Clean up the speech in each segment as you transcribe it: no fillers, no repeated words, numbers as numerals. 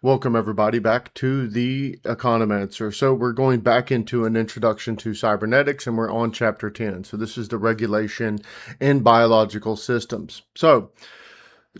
Welcome everybody back to the Economancer. So we're going back into an introduction to cybernetics and we're on chapter 10. So this is the regulation in biological systems. So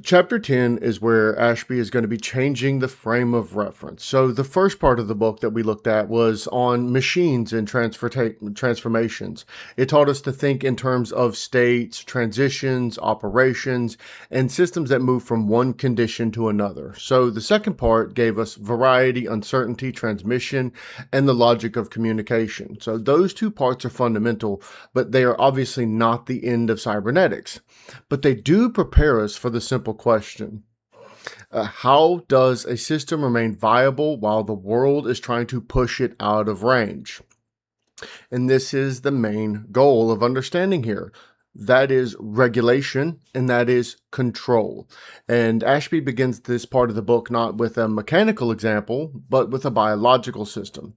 Chapter 10 is where Ashby is going to be changing the frame of reference. So the first part of the book that we looked at was on machines and transformations. It taught us to think in terms of states, transitions, operations, and systems that move from one condition to another. So the second part gave us variety, uncertainty, transmission, and the logic of communication. So those two parts are fundamental, but they are obviously not the end of cybernetics. But they do prepare us for the simple question. How does a system remain viable while the world is trying to push it out of range? And this is the main goal of understanding here. That is regulation and that is control. And Ashby begins this part of the book not with a mechanical example, but with a biological system.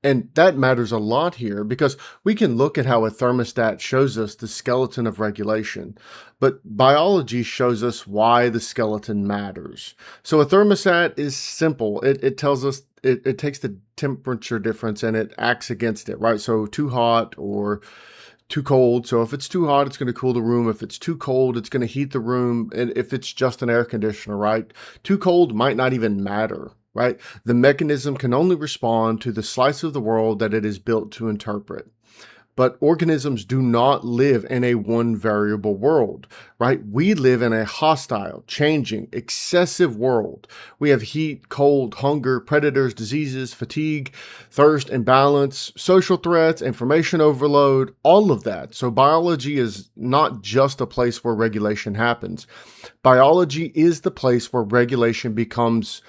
And that matters a lot here because we can look at how a thermostat shows us the skeleton of regulation, but biology shows us why the skeleton matters. So a thermostat is simple. It tells us, it takes the temperature difference and it acts against it, right? So too hot or too cold. So if it's too hot, it's going to cool the room. If it's too cold, it's going to heat the room. And if it's just an air conditioner, right? Too cold might not even matter. Right? The mechanism can only respond to the slice of the world that it is built to interpret. But organisms do not live in a one variable world, right? We live in a hostile, changing, excessive world. We have heat, cold, hunger, predators, diseases, fatigue, thirst, imbalance, social threats, information overload, all of that. So biology is not just a place where regulation happens. Biology is the place where regulation becomes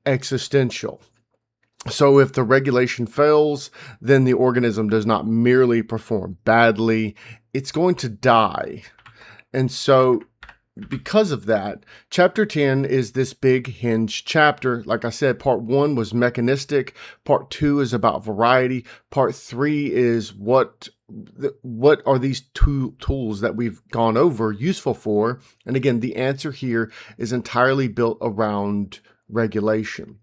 existential. So if the regulation fails, then the organism does not merely perform badly, it's going to die. And so because of that, chapter 10 is this big hinge chapter. Like I said, part 1 was mechanistic, part 2 is about variety, part 3 is what are these two tools that we've gone over useful for? And again, the answer here is entirely built around regulation.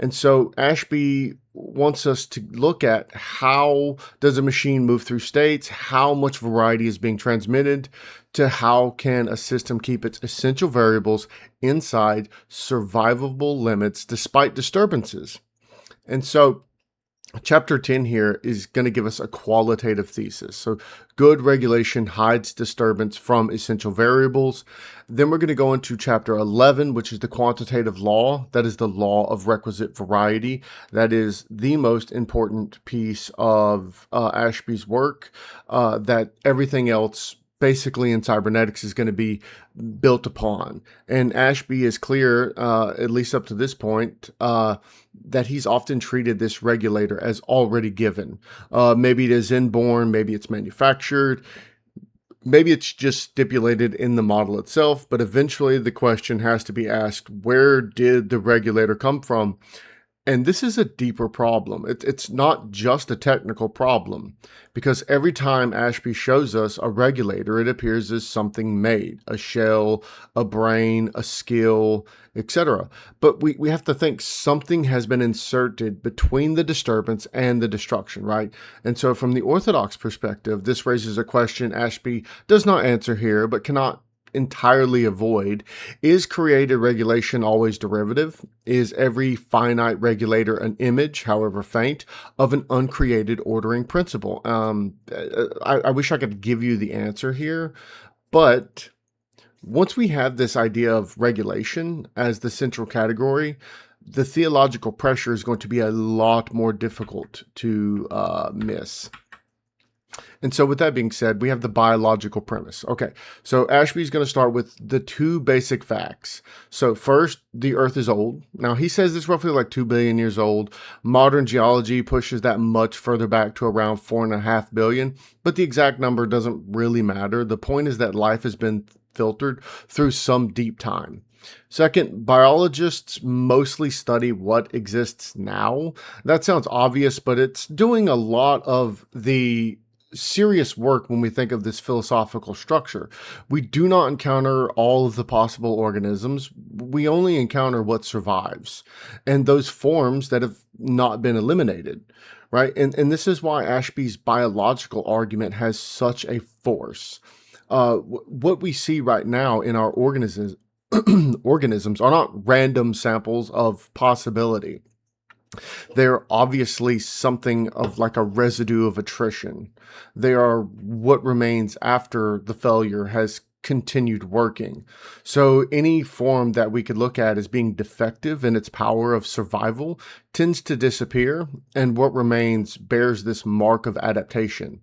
And so Ashby wants us to look at how does a machine move through states, how much variety is being transmitted, to how can a system keep its essential variables inside survivable limits despite disturbances. And so Chapter 10 here is going to give us a qualitative thesis. So good regulation hides disturbance from essential variables. Then we're going to go into chapter 11, which is the quantitative law. That is the law of requisite variety. That is the most important piece of Ashby's work, that everything else basically in cybernetics is going to be built upon. And Ashby is clear, at least up to this point, that he's often treated this regulator as already given. Maybe it is inborn, maybe it's manufactured, maybe it's just stipulated in the model itself, but eventually the question has to be asked, where did the regulator come from? And this is a deeper problem. It's not just a technical problem, because every time Ashby shows us a regulator, it appears as something made, a shell, a brain, a skill, etc. But we have to think something has been inserted between the disturbance and the destruction, right? And so from the orthodox perspective, this raises a question Ashby does not answer here, but cannot entirely avoid. Is created regulation always derivative? Is every finite regulator an image, however faint, of an uncreated ordering principle? I wish I could give you the answer here, but once we have this idea of regulation as the central category, the theological pressure is going to be a lot more difficult to miss. And so with that being said, we have the biological premise. Okay, so Ashby's going to start with the two basic facts. So first, the Earth is old. Now, he says it's roughly like 2 billion years old. Modern geology pushes that much further back to around 4.5 billion, but the exact number doesn't really matter. The point is that life has been filtered through some deep time. Second, biologists mostly study what exists now. That sounds obvious, but it's doing a lot of the serious work when we think of this philosophical structure. We do not encounter all of the possible organisms. We only encounter what survives and those forms that have not been eliminated, right? And this is why Ashby's biological argument has such a force. What we see right now in our organisms organisms are not random samples of possibility. They're obviously something of like a residue of attrition. They are what remains after the failure has continued working. So any form that we could look at as being defective in its power of survival tends to disappear, and what remains bears this mark of adaptation.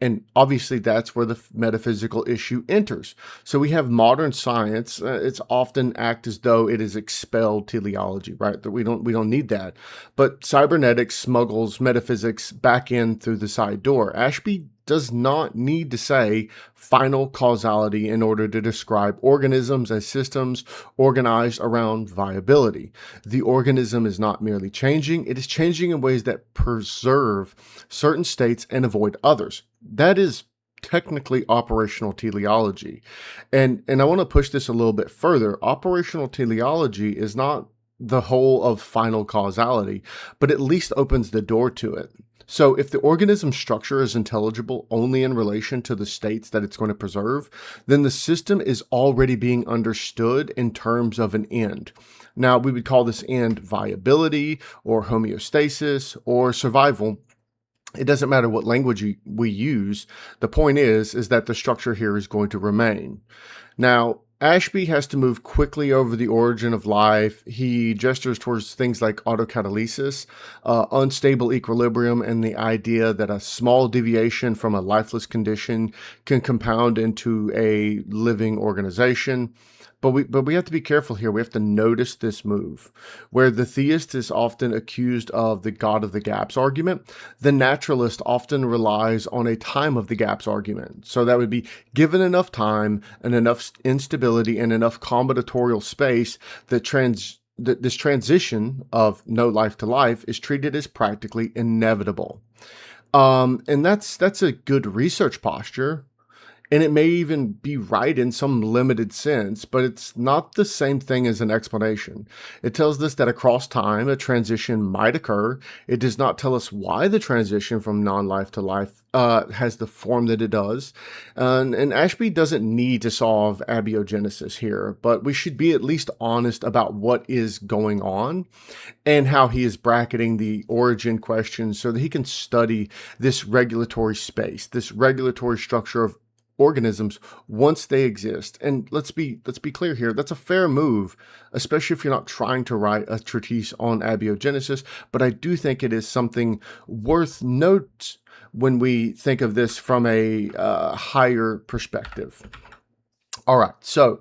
And obviously, that's where the metaphysical issue enters. So we have modern science. It's often act as though it is expelled teleology, right? That we don't need that. But cybernetics smuggles metaphysics back in through the side door. Ashby does not need to say final causality in order to describe organisms as systems organized around viability. The organism is not merely changing, it is changing in ways that preserve certain states and avoid others. That is technically operational teleology. And I want to push this a little bit further. Operational teleology is not the whole of final causality, but at least opens the door to it. So if the organism structure is intelligible only in relation to the states that it's going to preserve, then the system is already being understood in terms of an end. Now, we would call this end viability or homeostasis or survival. It doesn't matter what language we use. The point is that the structure here is going to remain. Now, Ashby has to move quickly over the origin of life. He gestures towards things like autocatalysis, unstable equilibrium, and the idea that a small deviation from a lifeless condition can compound into a living organization. But we have to be careful here. We have to notice this move. Where the theist is often accused of the God of the gaps argument, the naturalist often relies on a time of the gaps argument. So that would be given enough time and enough instability and enough combinatorial space that this transition of no life to life is treated as practically inevitable. And that's a good research posture. And it may even be right in some limited sense, but it's not the same thing as an explanation. It tells us that across time, a transition might occur. It does not tell us why the transition from non-life to life has the form that it does. And Ashby doesn't need to solve abiogenesis here, but we should be at least honest about what is going on and how he is bracketing the origin question so that he can study this regulatory space, this regulatory structure of organisms once they exist. And let's be clear here, that's a fair move, especially if you're not trying to write a treatise on abiogenesis, but I do think it is something worth note when we think of this from a higher perspective. All right, so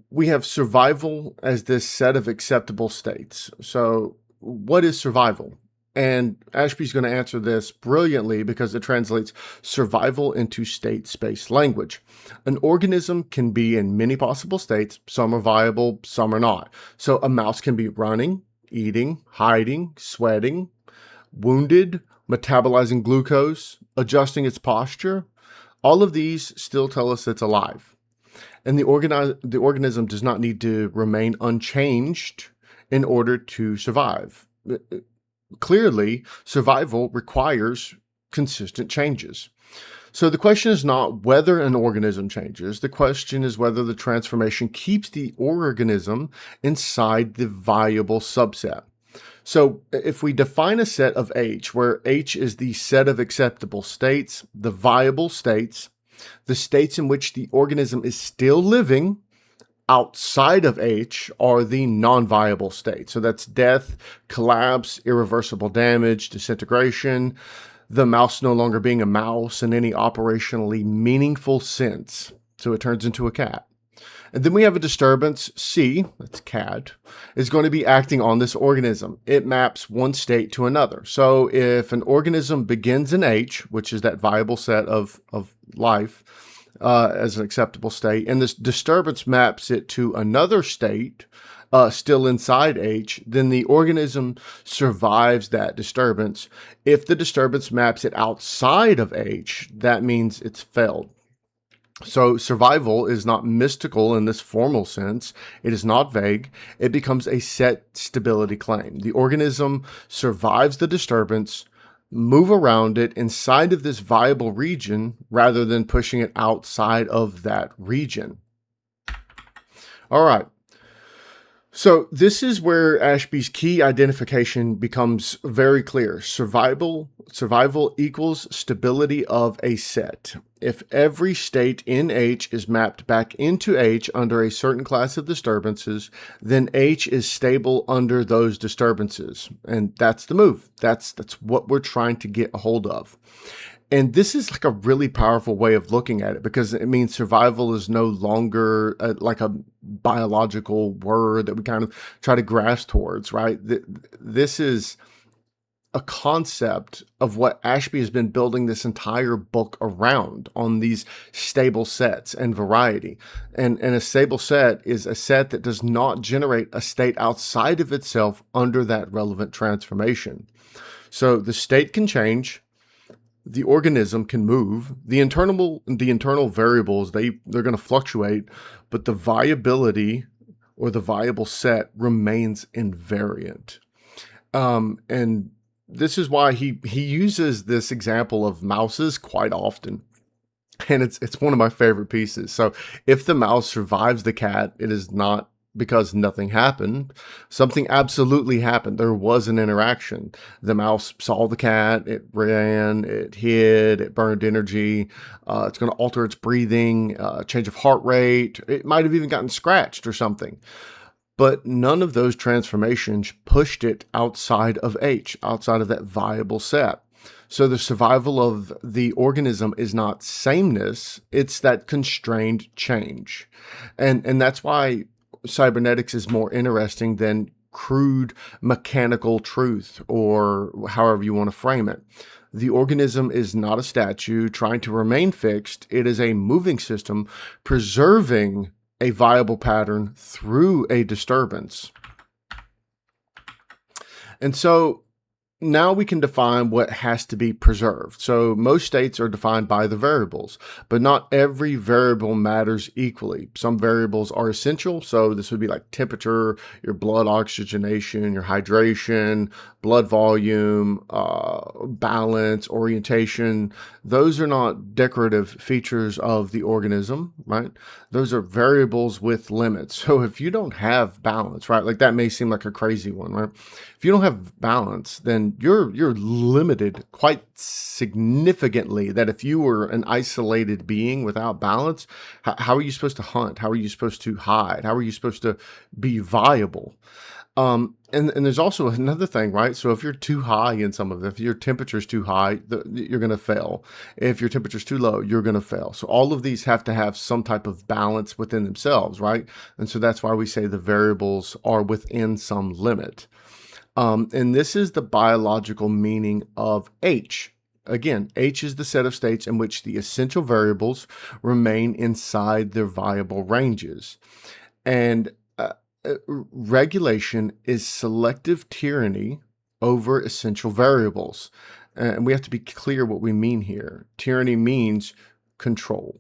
we have survival as this set of acceptable states. So what is survival? And Ashby's going to answer this brilliantly because it translates survival into state space language. An organism can be in many possible states. Some are viable, some are not. So a mouse can be running, eating, hiding, sweating, wounded, metabolizing glucose, adjusting its posture. All of these still tell us it's alive. And the organism does not need to remain unchanged in order to survive. Clearly, survival requires consistent changes. So the question is not whether an organism changes. The question is whether the transformation keeps the organism inside the viable subset. So if we define a set of H, where H is the set of acceptable states, the viable states, the states in which the organism is still living, outside of H are the non-viable states. So that's death, collapse, irreversible damage, disintegration, the mouse no longer being a mouse in any operationally meaningful sense. So it turns into a cat. And then we have a disturbance, C, that's cat, is going to be acting on this organism. It maps one state to another. So if an organism begins in H, which is that viable set of life, as an acceptable state, and this disturbance maps it to another state, still inside H, then the organism survives that disturbance. If the disturbance maps it outside of H, that means it's failed. So survival is not mystical in this formal sense. It is not vague. It becomes a set stability claim. The organism survives the disturbance, move around it inside of this viable region rather than pushing it outside of that region. All right. So this is where Ashby's key identification becomes very clear. Survival equals stability of a set. If every state in H is mapped back into H under a certain class of disturbances, then H is stable under those disturbances. And that's the move. That's what we're trying to get a hold of. And this is like a really powerful way of looking at it, because it means survival is no longer like a biological word that we kind of try to grasp towards, right? This is a concept of what Ashby has been building this entire book around, on these stable sets and variety. And a stable set is a set that does not generate a state outside of itself under that relevant transformation. So the state can change, the organism can move, the internal variables, they're going to fluctuate, but the viability or the viable set remains invariant. And this is why he uses this example of mouses quite often. And it's one of my favorite pieces. So if the mouse survives the cat, it is not because nothing happened. Something absolutely happened. There was an interaction. The mouse saw the cat, it ran, it hid, it burned energy. It's going to alter its breathing, change of heart rate. It might have even gotten scratched or something. But none of those transformations pushed it outside of H, outside of that viable set. So the survival of the organism is not sameness, it's that constrained change. And that's why cybernetics is more interesting than crude mechanical truth, or however you want to frame it. The organism is not a statue trying to remain fixed. It is a moving system preserving a viable pattern through a disturbance. And so now we can define what has to be preserved. So most states are defined by the variables, but not every variable matters equally. Some variables are essential. So this would be like temperature, your blood oxygenation, your hydration, blood volume, balance, orientation. Those are not decorative features of the organism, right? Those are variables with limits. So if you don't have balance, right, like that may seem like a crazy one, right? If you don't have balance, then you're limited quite significantly. That if you were an isolated being without balance, how are you supposed to hunt? How are you supposed to hide? How are you supposed to be viable? And there's also another thing, right? So if you're too high in some of it, if your temperature is too high, you're going to fail. If your temperature is too low, you're going to fail. So all of these have to have some type of balance within themselves, right? And so that's why we say the variables are within some limit. And this is the biological meaning of H. Again, H is the set of states in which the essential variables remain inside their viable ranges. And regulation is selective tyranny over essential variables. And we have to be clear what we mean here. Tyranny means control.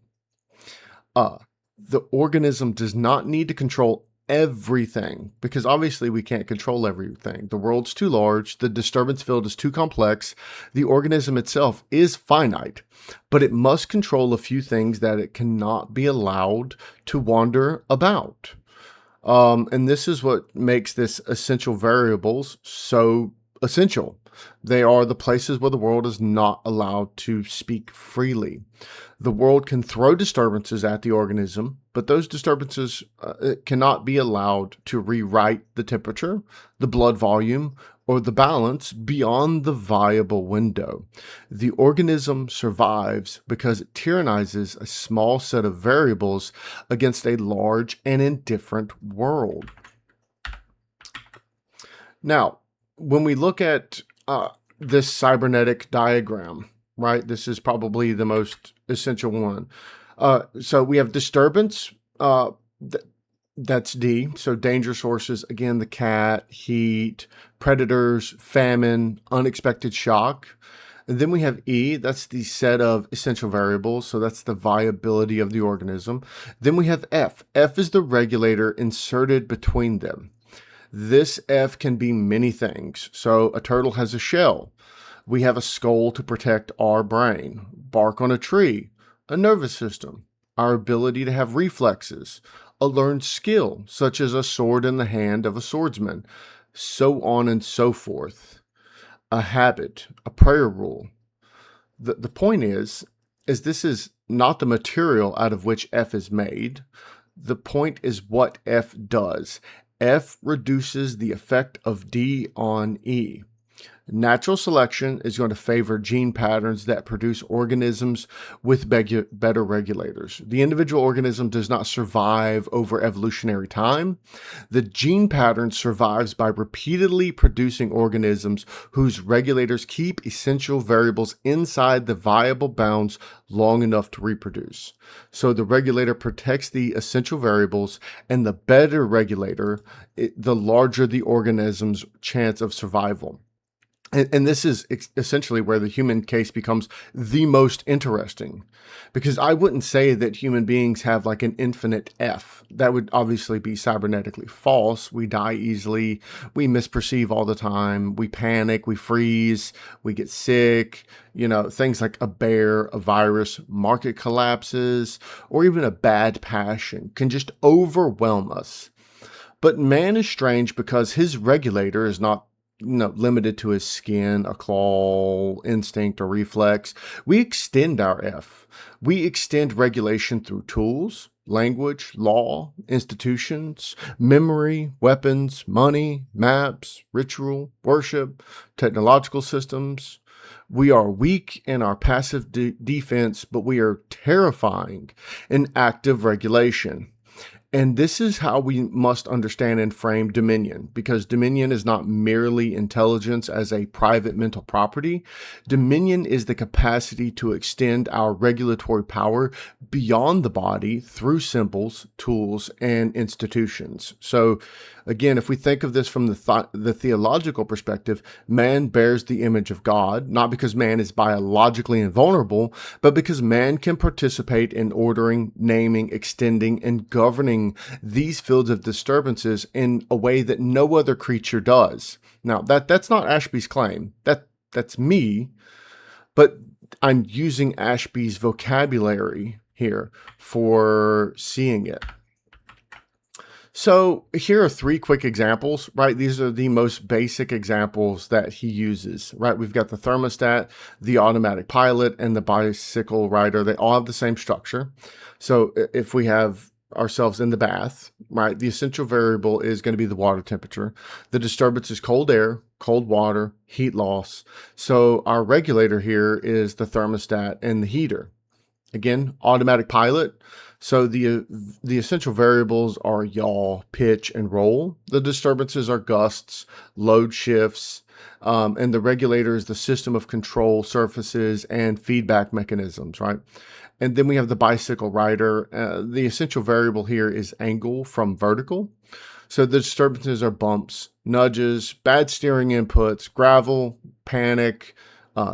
The organism does not need to control everything, because obviously we can't control everything. The world's too large, the disturbance field is too complex, the organism itself is finite, but it must control a few things that it cannot be allowed to wander about. And this is what makes this essential variables so essential. They are the places where the world is not allowed to speak freely. The world can throw disturbances at the organism, but those disturbances cannot be allowed to rewrite the temperature, the blood volume, or the balance beyond the viable window. The organism survives because it tyrannizes a small set of variables against a large and indifferent world. Now, when we look at this cybernetic diagram, right, this is probably the most essential one. So we have disturbance. That's D. So danger sources, again, the cat, heat, predators, famine, unexpected shock. And then we have E, that's the set of essential variables. So that's the viability of the organism. Then we have F. F is the regulator inserted between them. This F can be many things. So a turtle has a shell. We have a skull to protect our brain, bark on a tree, a nervous system, our ability to have reflexes, a learned skill, such as a sword in the hand of a swordsman, so on and so forth, a habit, a prayer rule. The point is this is not the material out of which F is made. The point is what F does. F reduces the effect of D on E. Natural selection is going to favor gene patterns that produce organisms with better regulators. The individual organism does not survive over evolutionary time. The gene pattern survives by repeatedly producing organisms whose regulators keep essential variables inside the viable bounds long enough to reproduce. So the regulator protects the essential variables, and the better regulator, the larger the organism's chance of survival. And this is essentially where the human case becomes the most interesting, because I wouldn't say that human beings have like an infinite F. That would obviously be cybernetically false. We die easily. We misperceive all the time. We panic. We freeze. We get sick. Things like a bear, a virus, market collapses, or even a bad passion can just overwhelm us. But man is strange because his regulator is not limited to his skin, a claw, instinct, or reflex. We extend our F. We extend regulation through tools, language, law, institutions, memory, weapons, money, maps, ritual, worship, technological systems. We are weak in our passive defense, but we are terrifying in active regulation. And this is how we must understand and frame dominion, because dominion is not merely intelligence as a private mental property. Dominion is the capacity to extend our regulatory power beyond the body through symbols, tools, and institutions. So again, if we think of this from the theological perspective, man bears the image of God, not because man is biologically invulnerable, but because man can participate in ordering, naming, extending, and governing these fields of disturbances in a way that no other creature does. Now, that's not Ashby's claim. That's me, but I'm using Ashby's vocabulary here for seeing it. So here are 3 quick examples, right? These are the most basic examples that he uses, right? We've got the thermostat, the automatic pilot, and the bicycle rider. They all have the same structure. So if we have ourselves in the bath, right, the essential variable is going to be the water temperature. The disturbance is cold air, cold water, heat loss. So our regulator here is the thermostat and the heater. Again, automatic pilot. So the essential variables are yaw, pitch, and roll. The disturbances are gusts, load shifts, and the regulator is the system of control surfaces and feedback mechanisms, right? And then we have the bicycle rider. The essential variable here is angle from vertical. So the disturbances are bumps, nudges, bad steering inputs, gravel, panic,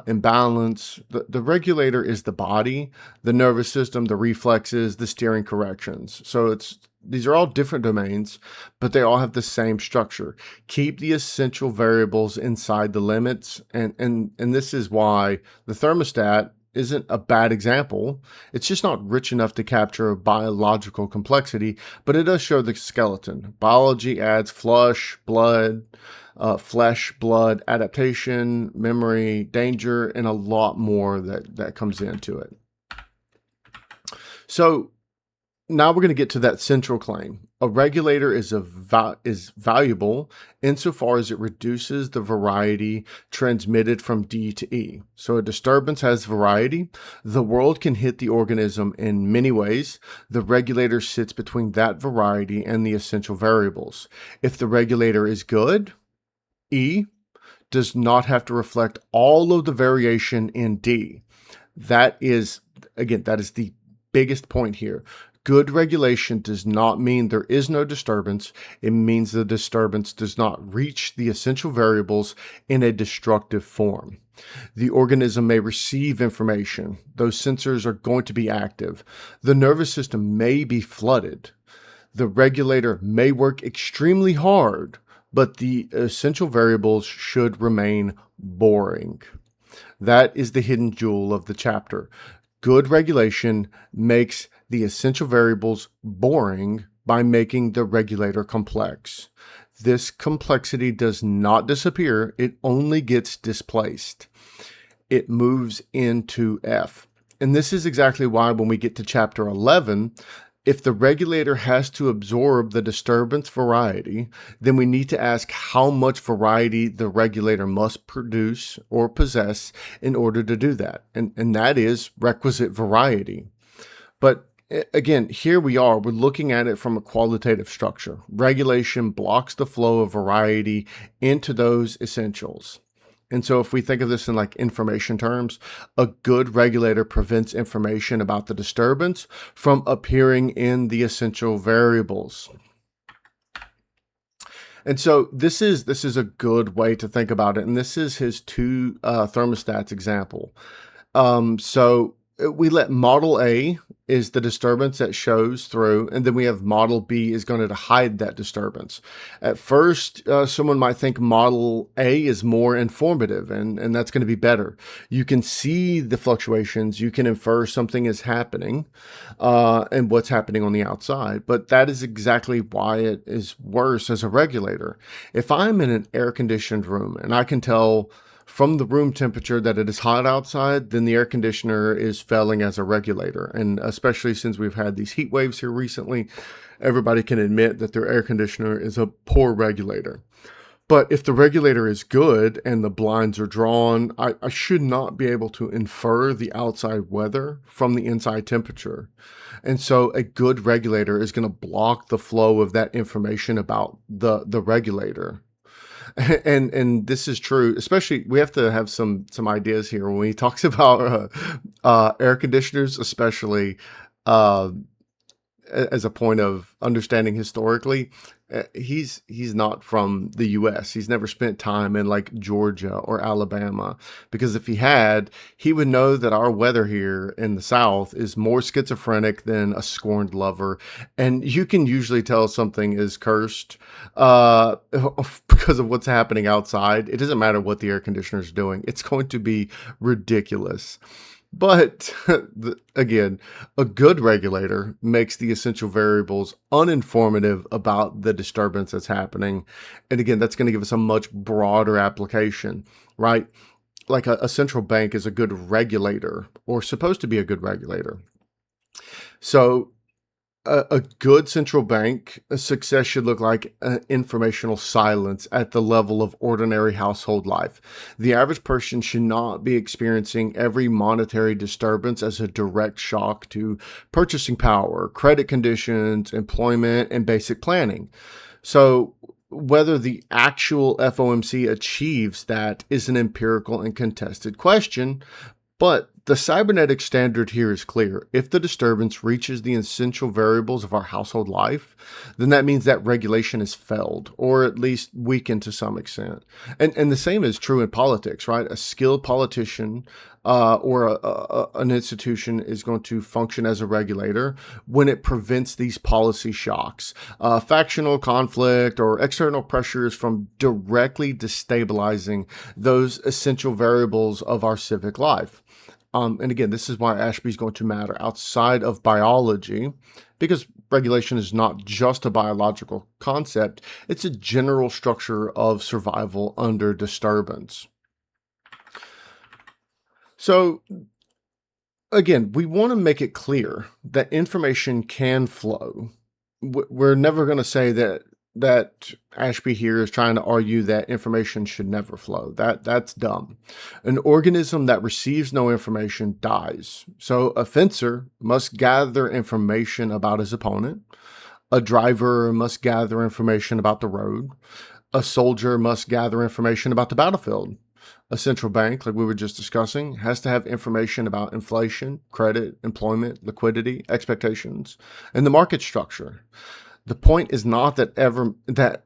imbalance. The regulator is the body, the nervous system, the reflexes, the steering corrections. So these are all different domains, but they all have the same structure. Keep the essential variables inside the limits, and this is why the thermostat isn't a bad example. It's just not rich enough to capture biological complexity, but it does show the skeleton. Biology adds flesh, blood, adaptation, memory, danger, and a lot more that comes into it. So now we're going to get to that central claim. A regulator is valuable insofar as it reduces the variety transmitted from D to E. So a disturbance has variety. The world can hit the organism in many ways. The regulator sits between that variety and the essential variables. If the regulator is good, E does not have to reflect all of the variation in D. That is the biggest point here. Good regulation does not mean there is no disturbance. It means the disturbance does not reach the essential variables in a destructive form. The organism may receive information. Those sensors are going to be active. The nervous system may be flooded. The regulator may work extremely hard, but the essential variables should remain boring. That is the hidden jewel of the chapter. Good regulation makes the essential variables boring by making the regulator complex. This complexity does not disappear, it only gets displaced. It moves into F. And this is exactly why when we get to chapter 11, if the regulator has to absorb the disturbance variety, then we need to ask how much variety the regulator must produce or possess in order to do that. And that is requisite variety. But again, here we're looking at it from a qualitative structure. Regulation blocks the flow of variety into those essentials. And so if we think of this in like information terms, a good regulator prevents information about the disturbance from appearing in the essential variables. And so this is a good way to think about it. And this is his two thermostats example. So we let model A is the disturbance that shows through, and then we have model B is going to hide that disturbance. At first, someone might think model A is more informative, and that's going to be better. You can see the fluctuations, you can infer something is happening, and what's happening on the outside, but that is exactly why it is worse as a regulator. If I'm in an air-conditioned room and I can tell from the room temperature that it is hot outside, then the air conditioner is failing as a regulator. And especially since we've had these heat waves here recently, everybody can admit that their air conditioner is a poor regulator. But if the regulator is good and the blinds are drawn, I should not be able to infer the outside weather from the inside temperature. And so a good regulator is going to block the flow of that information about the regulator. And this is true, especially we have to have some ideas here when he talks about air conditioners, especially as a point of understanding historically. He's not from the US. He's never spent time in like Georgia or Alabama, because if he had, he would know that our weather here in the South is more schizophrenic than a scorned lover. And you can usually tell something is cursed because of what's happening outside. It doesn't matter what the air conditioner is doing. It's going to be ridiculous. But again, a good regulator makes the essential variables uninformative about the disturbance that's happening. And again, that's going to give us a much broader application, right? Like a central bank is a good regulator, or supposed to be a good regulator. So a good central bank success should look like informational silence at the level of ordinary household life. The average person should not be experiencing every monetary disturbance as a direct shock to purchasing power, credit conditions, employment, and basic planning. So whether the actual FOMC achieves that is an empirical and contested question, but the cybernetic standard here is clear. If the disturbance reaches the essential variables of our household life, then that means that regulation is failed, or at least weakened to some extent. And the same is true in politics, right? A skilled politician or an institution is going to function as a regulator when it prevents these policy shocks, factional conflict, or external pressures from directly destabilizing those essential variables of our civic life. And again, this is why Ashby is going to matter outside of biology, because regulation is not just a biological concept, it's a general structure of survival under disturbance. So again, we want to make it clear that information can flow. We're never going to say that Ashby here is trying to argue that information should never flow. That's dumb. An organism that receives no information dies. So a fencer must gather information about his opponent. A driver must gather information about the road. A soldier must gather information about the battlefield. A central bank, like we were just discussing, has to have information about inflation, credit, employment, liquidity, expectations, and the market structure. The point is not that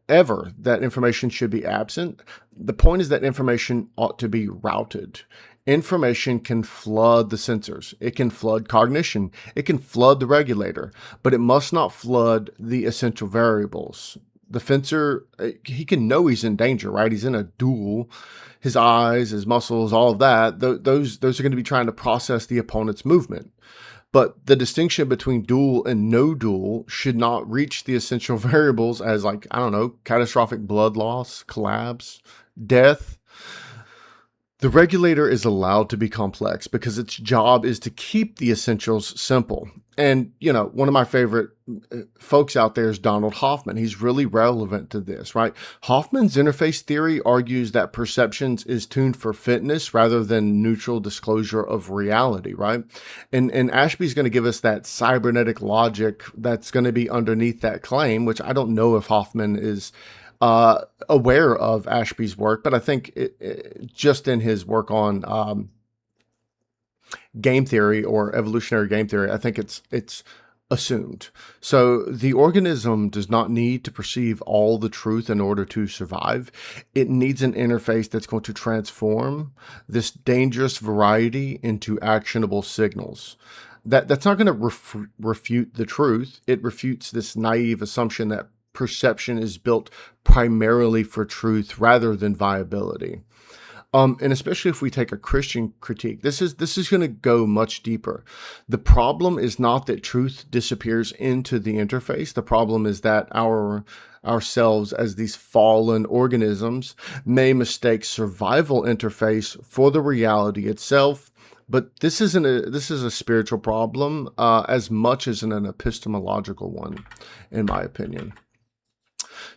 information should be absent. The point is that information ought to be routed. Information can flood the sensors. It can flood cognition. It can flood the regulator, but it must not flood the essential variables. The fencer, he can know he's in danger, right? He's in a duel. His eyes, his muscles, all of that, those are going to be trying to process the opponent's movement. But the distinction between dual and no dual should not reach the essential variables as, like, I don't know, catastrophic blood loss, collapse, death. The regulator is allowed to be complex because its job is to keep the essentials simple. And, one of my favorite folks out there is Donald Hoffman. He's really relevant to this, right? Hoffman's interface theory argues that perceptions is tuned for fitness rather than neutral disclosure of reality, right? And Ashby's going to give us that cybernetic logic that's going to be underneath that claim, which I don't know if Hoffman is aware of Ashby's work, but I think just in his work on game theory or evolutionary game theory, I think it's assumed. So the organism does not need to perceive all the truth in order to survive. It needs an interface that's going to transform this dangerous variety into actionable signals. That's not going to refute the truth. It refutes this naive assumption that perception is built primarily for truth rather than viability. And especially if we take a Christian critique, this is going to go much deeper. The problem is not that truth disappears into the interface. The problem is that ourselves as these fallen organisms may mistake survival interface for the reality itself. But this is a spiritual problem as much as an epistemological one, in my opinion.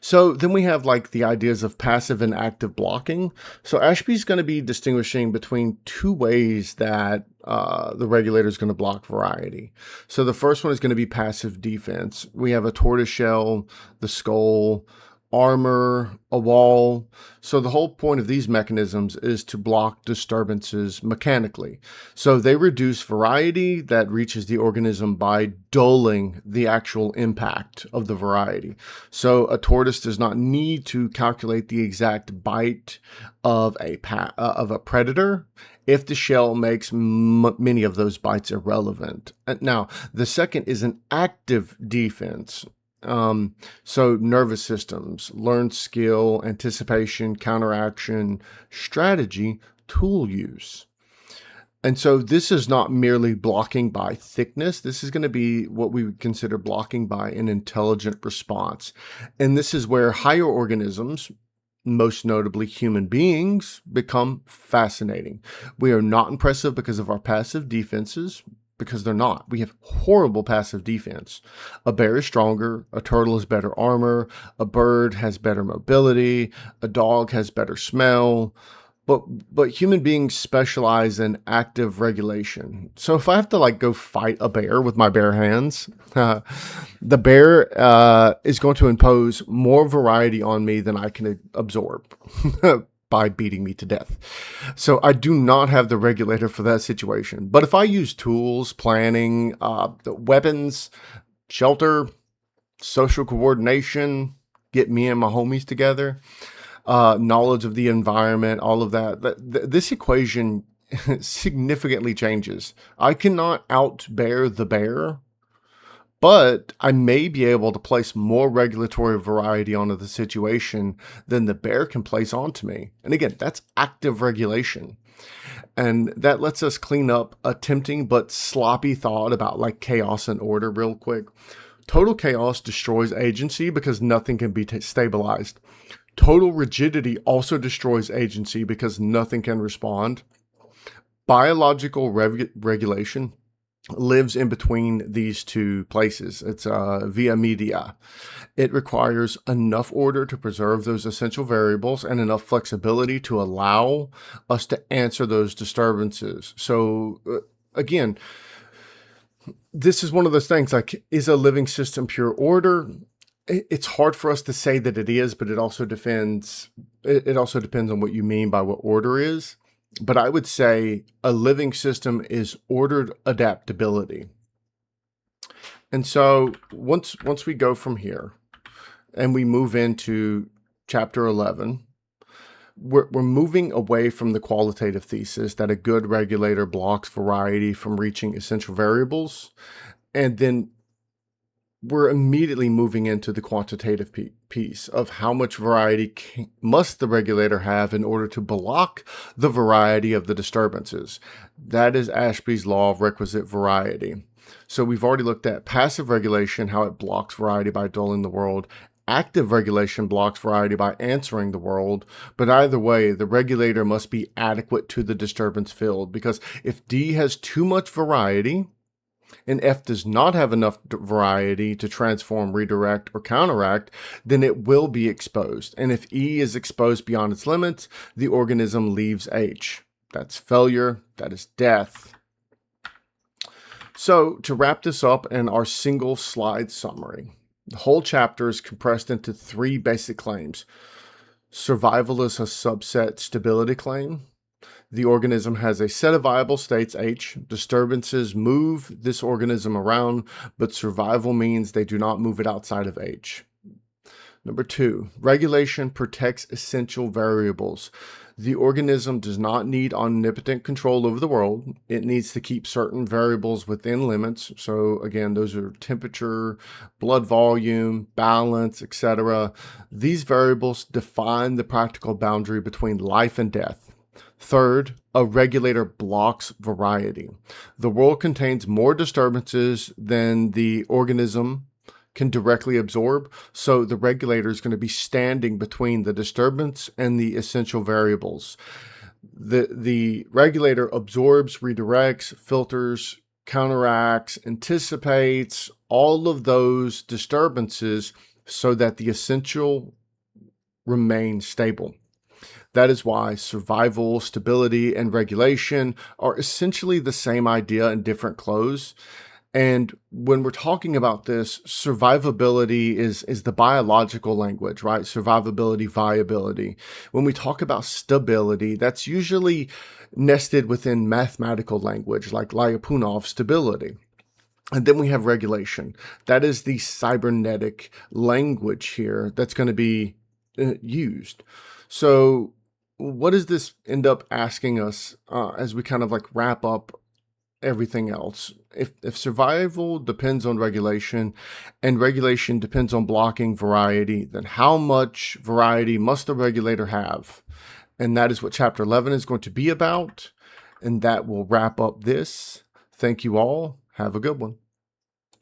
So then we have like the ideas of passive and active blocking. So Ashby's going to be distinguishing between two ways that the regulator is going to block variety. So the first one is going to be passive defense. We have a tortoiseshell, the skull, armor, a wall. So the whole point of these mechanisms is to block disturbances mechanically. So they reduce variety that reaches the organism by dulling the actual impact of the variety. So a tortoise does not need to calculate the exact bite of a predator if the shell makes many of those bites irrelevant. Now, the second is an active defense. So nervous systems, learned skill, anticipation, counteraction, strategy, tool use. And so this is not merely blocking by thickness. This is going to be what we would consider blocking by an intelligent response. And this is where higher organisms, most notably human beings, become fascinating. We are not impressive because of our passive defenses, because they're not. We have horrible passive defense. A bear is stronger, a turtle has better armor, a bird has better mobility, a dog has better smell, but human beings specialize in active regulation. So if I have to like go fight a bear with my bare hands, the bear is going to impose more variety on me than I can absorb. By beating me to death. So I do not have the regulator for that situation. But if I use tools, planning, weapons, shelter, social coordination, get me and my homies together, knowledge of the environment, all of that, this equation significantly changes. I cannot outbear the bear, but I may be able to place more regulatory variety onto the situation than the bear can place onto me. And again, that's active regulation. And that lets us clean up a tempting but sloppy thought about like chaos and order real quick. Total chaos destroys agency because nothing can be stabilized. Total rigidity also destroys agency because nothing can respond. Biological regulation lives in between these two places. It's via media. It requires enough order to preserve those essential variables and enough flexibility to allow us to answer those disturbances. So again, this is one of those things like, is a living system pure order? It's hard for us to say that it is, but it also depends. It also depends on what you mean by what order is. But I would say a living system is ordered adaptability. And so once we go from here and we move into chapter 11, we're moving away from the qualitative thesis that a good regulator blocks variety from reaching essential variables. And then we're immediately moving into the quantitative piece of how much variety must the regulator have in order to block the variety of the disturbances. That is Ashby's law of requisite variety. So we've already looked at passive regulation, how it blocks variety by dulling the world. Active regulation blocks variety by answering the world, but either way, the regulator must be adequate to the disturbance field, because if D has too much variety, and F does not have enough variety to transform, redirect, or counteract, then it will be exposed. And if E is exposed beyond its limits, the organism leaves H. That's failure, that is death. So to wrap this up in our single slide summary, the whole chapter is compressed into 3 basic claims. Survival is a subset stability claim. The organism has a set of viable states, H. Disturbances move this organism around, but survival means they do not move it outside of H. Number 2, regulation protects essential variables. The organism does not need omnipotent control over the world. It needs to keep certain variables within limits. So again, those are temperature, blood volume, balance, etc. These variables define the practical boundary between life and death. Third, a regulator blocks variety. The world contains more disturbances than the organism can directly absorb, so the regulator is going to be standing between the disturbance and the essential variables. The regulator absorbs, redirects, filters, counteracts, anticipates all of those disturbances so that the essential remain stable. That is why survival, stability, and regulation are essentially the same idea in different clothes. And when we're talking about this, survivability is the biological language, right? Survivability, viability. When we talk about stability, that's usually nested within mathematical language, like Lyapunov stability. And then we have regulation. That is the cybernetic language here that's going to be used. So what does this end up asking us as we kind of like wrap up everything else? If survival depends on regulation and regulation depends on blocking variety, then how much variety must the regulator have? And that is what chapter 11 is going to be about. And that will wrap up this. Thank you all. Have a good one.